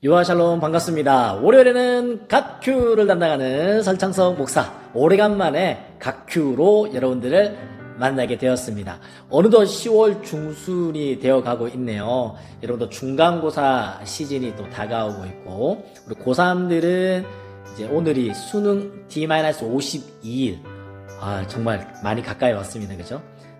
유아샬롬 반갑습니다. 월요일에는 갓큐를 담당하는 설창석 목사, 오래간만에 갓큐로 여러분들을 만나게 되었습니다. 어느덧 10월 중순이 되어가고 있네요. 여러분도 중간고사 시즌이 또 다가오고 있고, 우리 고3들은 이제 오늘이 수능 D-52일, 정말 많이 가까이 왔습니다. 그죠?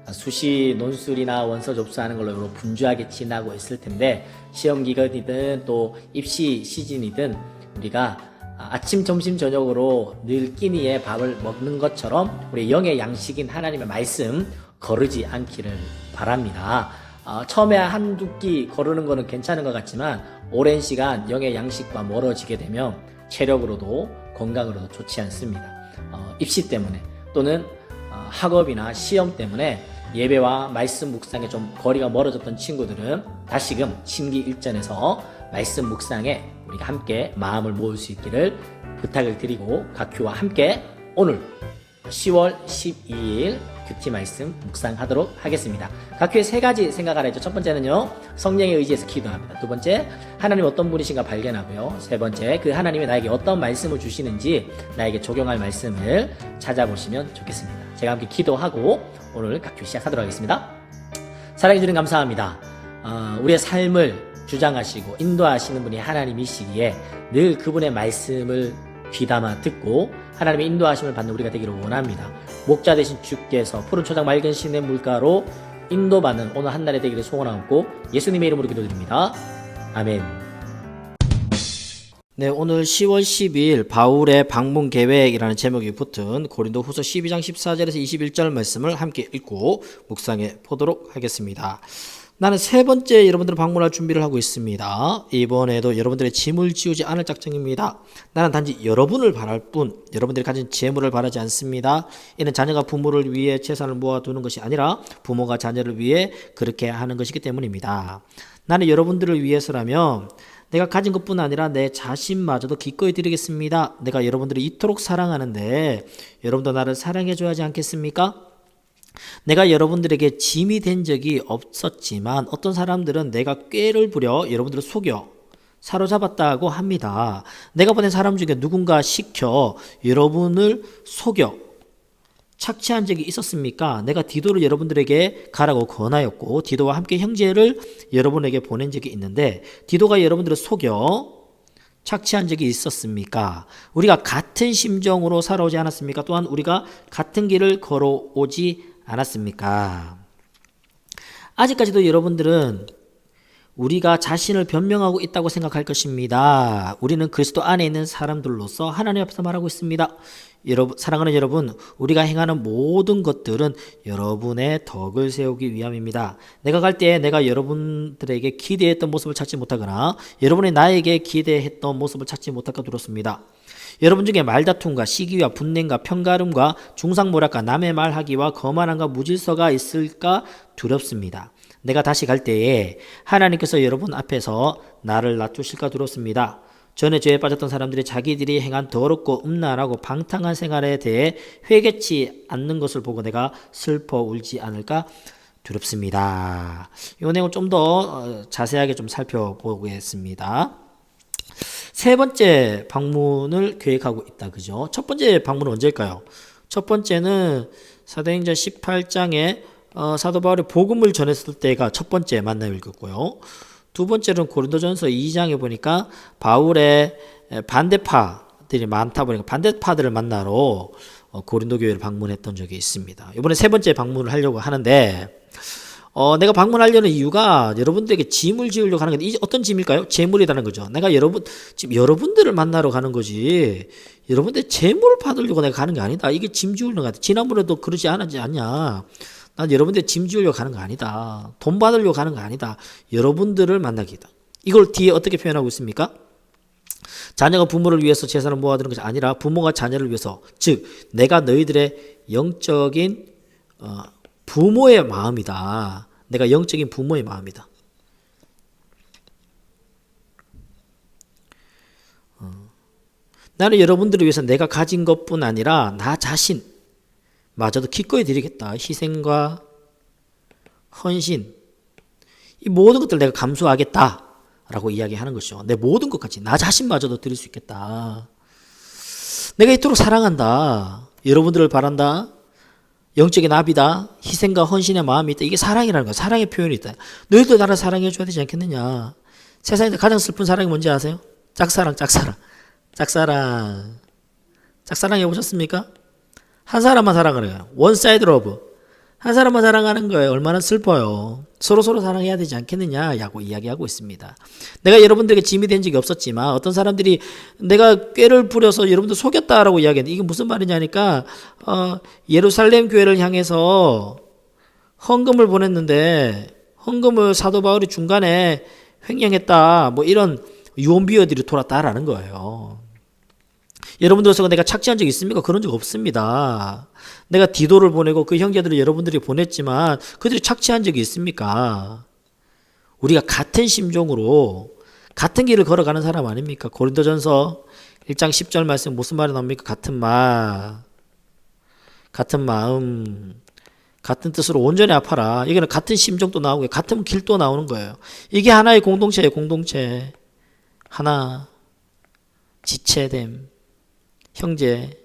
수시 논술이나 원서 접수하는 걸로 여러 분주하게 지나고 있을 텐데, 시험 기간이든 또 입시 시즌이든 우리가 아침, 점심, 저녁으로 늘 끼니에 밥을 먹는 것처럼 우리 영의 양식인 하나님의 말씀 거르지 않기를 바랍니다. 처음에 한두 끼 거르는 거는 괜찮은 것 같지만 오랜 시간 영의 양식과 멀어지게 되면 체력으로도 건강으로도 좋지 않습니다. 입시 때문에 또는 학업이나 시험 때문에 예배와 말씀 묵상에 좀 거리가 멀어졌던 친구들은 다시금 심기일전에서 말씀 묵상에 우리가 함께 마음을 모을 수 있기를 부탁을 드리고 갓큐와 함께 오늘 10월 12일 큐티 말씀 묵상하도록 하겠습니다. 갓큐의 세 가지 생각하라 했죠. 첫 번째는요, 성령에 의지해서 기도합니다. 두 번째, 하나님 어떤 분이신가 발견하고요. 세 번째, 그 하나님이 나에게 어떤 말씀을 주시는지 나에게 적용할 말씀을 찾아보시면 좋겠습니다. 제가 함께 기도하고 오늘 갓큐 시작하도록 하겠습니다. 사랑해주님 감사합니다. 우리의 삶을 주장하시고 인도하시는 분이 하나님이시기에 늘 그분의 말씀을 귀담아 듣고 하나님의 인도하심을 받는 우리가 되기를 원합니다. 목자 되신 주께서 푸른 초장 맑은 신의 물가로 인도받는 오늘 한 날이 되기를 소원하고 예수님의 이름으로 기도드립니다. 아멘. 네, 오늘 10월 10일 바울의 방문 계획이라는 제목이 붙은 고린도 후서 12장 14절에서 21절 말씀을 함께 읽고 묵상해 보도록 하겠습니다. 나는 세 번째 여러분들을 방문할 준비를 하고 있습니다. 이번에도 여러분들의 짐을 지우지 않을 작정입니다. 나는 단지 여러분을 바랄 뿐 여러분들이 가진 재물을 바라지 않습니다. 이는 자녀가 부모를 위해 재산을 모아두는 것이 아니라 부모가 자녀를 위해 그렇게 하는 것이기 때문입니다. 나는 여러분들을 위해서라면 내가 가진 것뿐 아니라 내 자신마저도 기꺼이 드리겠습니다. 내가 여러분들을 이토록 사랑하는데 여러분도 나를 사랑해줘야 하지 않겠습니까? 내가 여러분들에게 짐이 된 적이 없었지만 어떤 사람들은 내가 꾀를 부려 여러분들을 속여 사로잡았다고 합니다. 내가 보낸 사람 중에 누군가 시켜 여러분을 속여 착취한 적이 있었습니까? 내가 디도를 여러분들에게 가라고 권하였고 디도와 함께 형제를 여러분에게 보낸 적이 있는데 디도가 여러분들을 속여 착취한 적이 있었습니까? 우리가 같은 심정으로 살아오지 않았습니까? 또한 우리가 같은 길을 걸어오지 않았습니까? 아직까지도 여러분들은 우리가 자신을 변명하고 있다고 생각할 것입니다. 우리는 그리스도 안에 있는 사람들로서 하나님 앞에서 말하고 있습니다. 사랑하는 여러분, 우리가 행하는 모든 것들은 여러분의 덕을 세우기 위함입니다. 내가 갈 때 내가 여러분들에게 기대했던 모습을 찾지 못하거나 여러분이 나에게 기대했던 모습을 찾지 못할까 두렵습니다. 여러분 중에 말다툼과 시기와 분냉과 편가름과 중상모략과 남의 말하기와 거만함과 무질서가 있을까 두렵습니다. 내가 다시 갈 때에 하나님께서 여러분 앞에서 나를 낮추실까 두렵습니다. 전에 죄에 빠졌던 사람들이 자기들이 행한 더럽고 음란하고 방탕한 생활에 대해 회개치 않는 것을 보고 내가 슬퍼 울지 않을까 두렵습니다. 이 내용 좀 더 자세하게 좀 살펴보겠습니다. 세 번째 방문을 계획하고 있다. 그죠? 첫 번째 방문은 언제일까요? 첫 번째는 사도행전 18장에 사도 바울이 복음을 전했을 때가 첫 번째 만남을 읽었고요. 두 번째는 고린도전서 2장에 보니까 바울의 반대파들이 많다 보니까 반대파들을 만나러 고린도 교회를 방문했던 적이 있습니다. 이번에 세 번째 방문을 하려고 하는데 내가 방문하려는 이유가 여러분들에게 짐을 지으려고 하는 건데 이게 어떤 짐일까요? 재물이라는 거죠. 내가 지금 여러분들을 만나러 가는 거지 여러분들 재물을 받으려고 내가 가는 게 아니다. 이게 짐 지우려는 거 같아. 지난번에도 그러지 않냐. 난 여러분들 짐 지우려고 가는 거 아니다. 돈 받으려고 가는 거 아니다. 여러분들을 만나기다. 이걸 뒤에 어떻게 표현하고 있습니까? 자녀가 부모를 위해서 재산을 모아두는 것이 아니라 부모가 자녀를 위해서, 즉 내가 너희들의 영적인 부모의 마음이다. 내가 영적인 부모의 마음이다. 나는 여러분들을 위해서 내가 가진 것뿐 아니라 나 자신 마저도 기꺼이 드리겠다. 희생과 헌신, 이 모든 것들을 내가 감수하겠다. 라고 이야기하는 것이죠. 내 모든 것까지 나 자신마저도 드릴 수 있겠다. 내가 이토록 사랑한다. 여러분들을 바란다. 영적인 압이다. 희생과 헌신의 마음이 있다. 이게 사랑이라는 거야. 사랑의 표현이 있다. 너희도 나를 사랑해 줘야 되지 않겠느냐. 세상에서 가장 슬픈 사랑이 뭔지 아세요? 짝사랑. 짝사랑 해보셨습니까? 한 사람만 사랑하는 거예요. 원 사이드 러브. 한 사람만 사랑하는 거예요. 얼마나 슬퍼요. 서로 사랑해야 되지 않겠느냐고 이야기하고 있습니다. 내가 여러분들에게 짐이 된 적이 없었지만 어떤 사람들이 내가 꾀를 부려서 여러분들 속였다라고 이야기했는데 이게 무슨 말이냐니까 예루살렘 교회를 향해서 헌금을 보냈는데 헌금을 사도 바울이 중간에 횡령했다. 뭐 이런 유언비어들이 돌았다라는 거예요. 여러분들에서 내가 착취한 적 있습니까? 그런 적 없습니다. 내가 디도를 보내고 그 형제들을 여러분들이 보냈지만 그들이 착취한 적이 있습니까? 우리가 같은 심정으로 같은 길을 걸어가는 사람 아닙니까? 고린도전서 1장 10절 말씀 무슨 말이 나옵니까? 같은 마음, 같은 뜻으로 온전히 아파라. 이거는 같은 심정도 나오고 같은 길도 나오는 거예요. 이게 하나의 공동체예요. 공동체. 하나, 지체됨. 형제,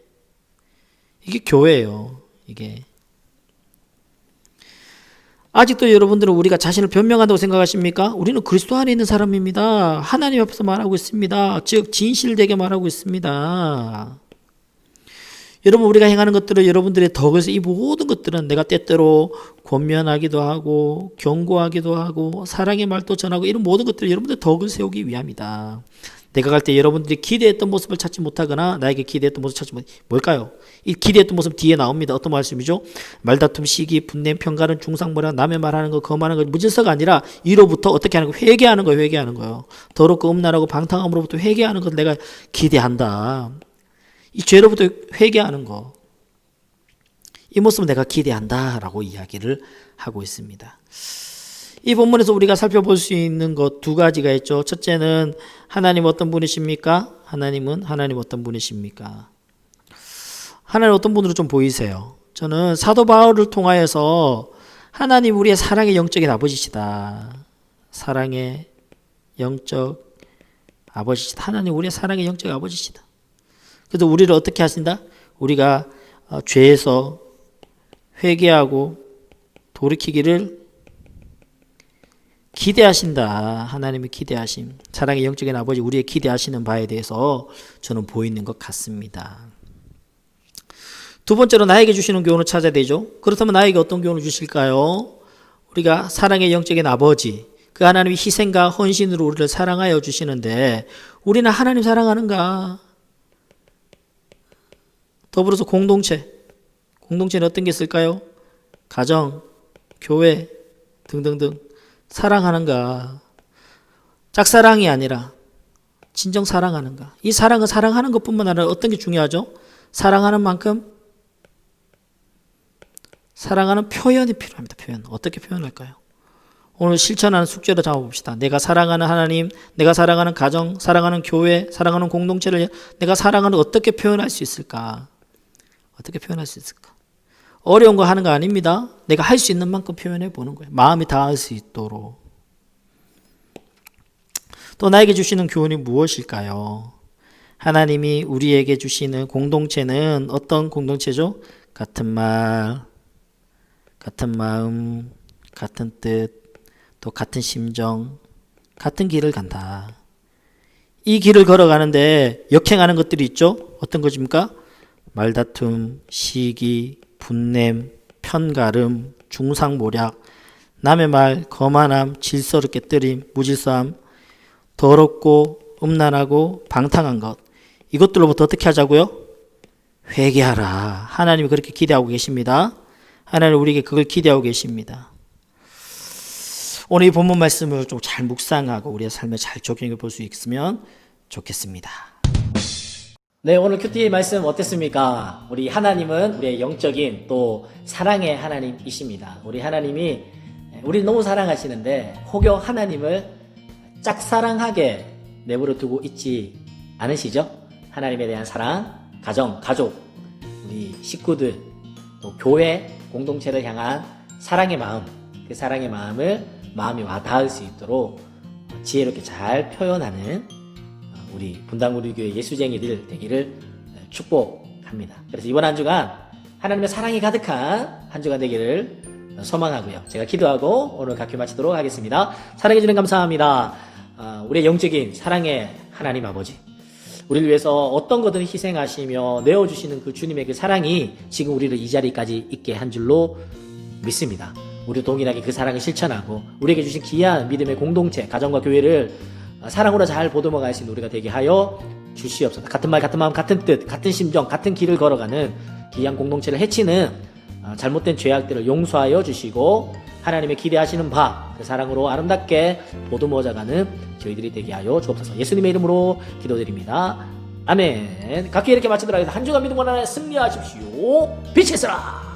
이게 교회예요. 이게 아직도 여러분들은 우리가 자신을 변명한다고 생각하십니까? 우리는 그리스도 안에 있는 사람입니다. 하나님 앞에서 말하고 있습니다. 즉 진실되게 말하고 있습니다. 여러분 우리가 행하는 것들은 여러분들의 덕에서 이 모든 것들은 내가 때때로 권면하기도 하고 경고하기도 하고 사랑의 말도 전하고 이런 모든 것들은 여러분들의 덕을 세우기 위함이다. 내가 갈 때 여러분들이 기대했던 모습을 찾지 못하거나 나에게 기대했던 모습을 찾지 뭘까요? 이 기대했던 모습 뒤에 나옵니다. 어떤 말씀이죠? 말다툼, 시기, 분냄, 평가는 중상모략, 남의 말하는 거, 거만한 거, 무질서가 아니라 이로부터 어떻게 하는 거? 회개하는 거예요. 회개하는 거예요. 더럽고 음란하고 방탕함으로부터 회개하는 걸 내가 기대한다. 이 죄로부터 회개하는 거. 이 모습을 내가 기대한다 라고 이야기를 하고 있습니다. 이 본문에서 우리가 살펴볼 수 있는 것 두 가지가 있죠. 첫째는 하나님 어떤 분이십니까? 하나님 어떤 분이십니까? 하나님 어떤 분으로 좀 보이세요? 저는 사도 바울을 통하여서 하나님 우리의 사랑의 영적인 아버지시다. 사랑의 영적 아버지시다. 하나님 우리의 사랑의 영적 아버지시다. 그래서 우리를 어떻게 하신다? 우리가 죄에서 회개하고 돌이키기를 기대하신다. 하나님의 기대하심. 사랑의 영적인 아버지 우리의 기대하시는 바에 대해서 저는 보이는 것 같습니다. 두 번째로 나에게 주시는 교훈을 찾아야 되죠. 그렇다면 나에게 어떤 교훈을 주실까요? 우리가 사랑의 영적인 아버지 그 하나님의 희생과 헌신으로 우리를 사랑하여 주시는데 우리는 하나님 사랑하는가? 더불어서 공동체는 어떤 게 있을까요? 가정, 교회 등등등 사랑하는가? 짝사랑이 아니라 진정 사랑하는가? 이 사랑은 사랑하는 것뿐만 아니라 어떤 게 중요하죠? 사랑하는 만큼 사랑하는 표현이 필요합니다. 표현. 어떻게 표현할까요? 오늘 실천하는 숙제로 잡아봅시다. 내가 사랑하는 하나님, 내가 사랑하는 가정, 사랑하는 교회, 사랑하는 공동체를 내가 사랑하는 어떻게 표현할 수 있을까? 어떻게 표현할 수 있을까? 어려운 거 하는 거 아닙니다. 내가 할 수 있는 만큼 표현해 보는 거예요. 마음이 닿을 수 있도록. 또 나에게 주시는 교훈이 무엇일까요? 하나님이 우리에게 주시는 공동체는 어떤 공동체죠? 같은 말, 같은 마음, 같은 뜻, 또 같은 심정, 같은 길을 간다. 이 길을 걸어가는데 역행하는 것들이 있죠? 어떤 것입니까? 말다툼, 시기, 분냄, 편가름, 중상모략, 남의 말, 거만함, 질서롭게 뜨림, 무질서함, 더럽고 음란하고 방탕한 것. 이것들로부터 어떻게 하자고요? 회개하라. 하나님이 그렇게 기대하고 계십니다. 하나님 우리에게 그걸 기대하고 계십니다. 오늘 이 본문 말씀을 좀 잘 묵상하고 우리의 삶에 잘 적용해 볼 수 있으면 좋겠습니다. 네, 오늘 큐티의 말씀 어땠습니까? 우리 하나님은 우리의 영적인 또 사랑의 하나님이십니다. 우리 하나님이 우리를 너무 사랑하시는데 혹여 하나님을 짝사랑하게 내버려 두고 있지 않으시죠? 하나님에 대한 사랑, 가족, 우리 식구들, 또 교회, 공동체를 향한 사랑의 마음, 그 사랑의 마음이 와 닿을 수 있도록 지혜롭게 잘 표현하는 우리 분당우리교회 예수쟁이들 되기를 축복합니다. 그래서 이번 한 주간 하나님의 사랑이 가득한 한 주간 되기를 소망하고요. 제가 기도하고 오늘 학교 마치도록 하겠습니다. 사랑해주는 감사합니다. 우리의 영적인 사랑의 하나님 아버지, 우리를 위해서 어떤 것든 희생하시며 내어주시는 그 주님의 그 사랑이 지금 우리를 이 자리까지 있게 한 줄로 믿습니다. 우리도 동일하게 그 사랑을 실천하고 우리에게 주신 귀한 믿음의 공동체, 가정과 교회를 사랑으로 잘 보듬어 갈 수 있는 우리가 되게 하여 주시옵소서. 같은 말, 같은 마음, 같은 뜻, 같은 심정, 같은 길을 걸어가는 귀한 공동체를 해치는 잘못된 죄악들을 용서하여 주시고 하나님의 기대하시는 바, 그 사랑으로 아름답게 보듬어져가는 저희들이 되게 하여 주옵소서. 예수님의 이름으로 기도드립니다. 아멘. 각기 이렇게 마치도록 하겠습니다. 한 주간 믿음 원하에 승리하십시오. 빛이 있으라.